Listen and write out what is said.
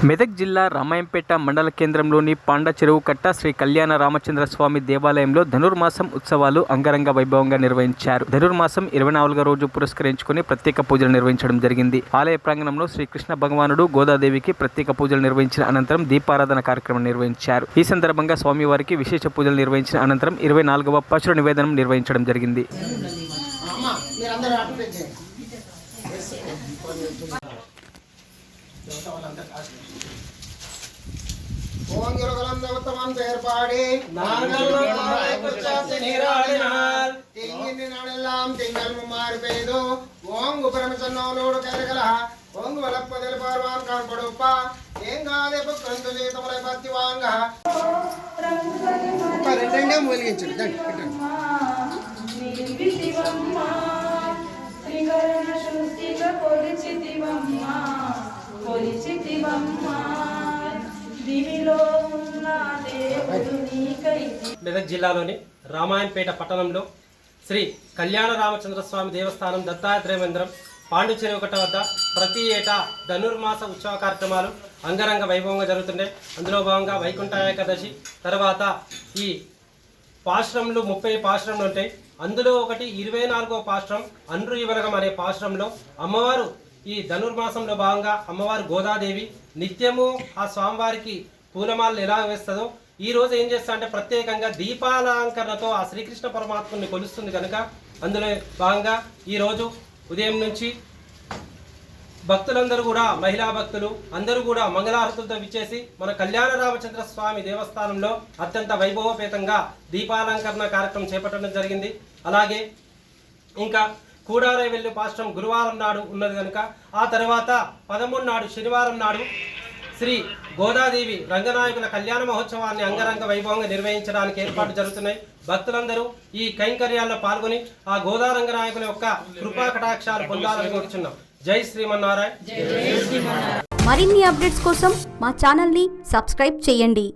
మెదక్ జిల్లా రామాయంపేట మండల కేంద్రంలోని పాండ చెరువు కట్ట శ్రీ కళ్యాణ రామచంద్ర స్వామి దేవాలయంలో ధనుర్మాసం ఉత్సవాలు అంగరంగ వైభవంగా నిర్వహించారు. ధనుర్మాసం 24వ రోజు పురస్కరించుకుని ప్రత్యేక పూజలు నిర్వహించడం జరిగింది. ఆలయ ప్రాంగణంలో శ్రీకృష్ణ భగవానుడు గోదాదేవికి ప్రత్యేక పూజలు నిర్వహించిన అనంతరం దీపారాధన కార్యక్రమం నిర్వహించారు. ఈ సందర్భంగా స్వామివారికి విశేష పూజలు నిర్వహించిన అనంతరం 24వ పశుర నివేదనం నిర్వహించడం జరిగింది. మెదక్ జిల్లాలోని రామాయంపేట పట్టణంలో శ్రీ కళ్యాణ రామచంద్ర స్వామి దేవస్థానం దత్తాత్రేయ మందిరం పాండు చెరువు కట్ట వద్ద ప్రతి ఏటా ధనుర్మాస ఉత్సవ కార్యక్రమాలు అంగరంగ వైభవంగా జరుగుతున్నాయి. అందులో భాగంగా వైకుంఠ ఏకాదశి తర్వాత ఈ పాశ్రములు 30 పాశ్రములు ఉంటాయి. అందులో ఒకటి 24వ పాశ్రం అండ్రు ఇవనగం అనే పాశ్రంలో అమ్మవారు ఈ ధనుర్మాసంలో భాగంగా అమ్మవారు గోదాదేవి నిత్యము ఆ స్వామివారికి పూలమాలను ఎలా వేస్తుందో ఈ రోజు ఏం చేస్తా అంటే ప్రత్యేకంగా దీపాలంకరణతో ఆ శ్రీకృష్ణ పరమాత్మని కొలుస్తుంది కనుక అందులో భాగంగా ఈరోజు ఉదయం నుంచి భక్తులందరూ కూడా మహిళా భక్తులు అందరూ కూడా మంగళారతులతో విచ్చేసి మన కళ్యాణ రామచంద్ర స్వామి దేవస్థానంలో అత్యంత వైభవపేతంగా దీపాలంకరణ కార్యక్రమం చేపట్టడం జరిగింది. అలాగే ఇంకా కూడారై వెల్లి పాశ్రం గురువారం నాడు ఉన్నది కనుక ఆ తర్వాత 13 నాడు శనివారం నాడు శ్రీ గోదాదేవి రంగనాయకుల కళ్యాణ మహోత్సవాన్ని అంగరంగ వైభవంగా నిర్వహించడానికి ఏర్పాటు జరుగుతున్నాయి. భక్తులందరూ ఈ కైంకర్యాల్లో పాల్గొని ఆ గోదా రంగనాయకుల యొక్క కృపా కటాక్షాలు పొందాలని కోరుచున్నాం. జై శ్రీమన్నారాయణ. మరిన్ని అప్డేట్స్ కోసం మా ఛానల్ని సబ్స్క్రైబ్ చేయండి.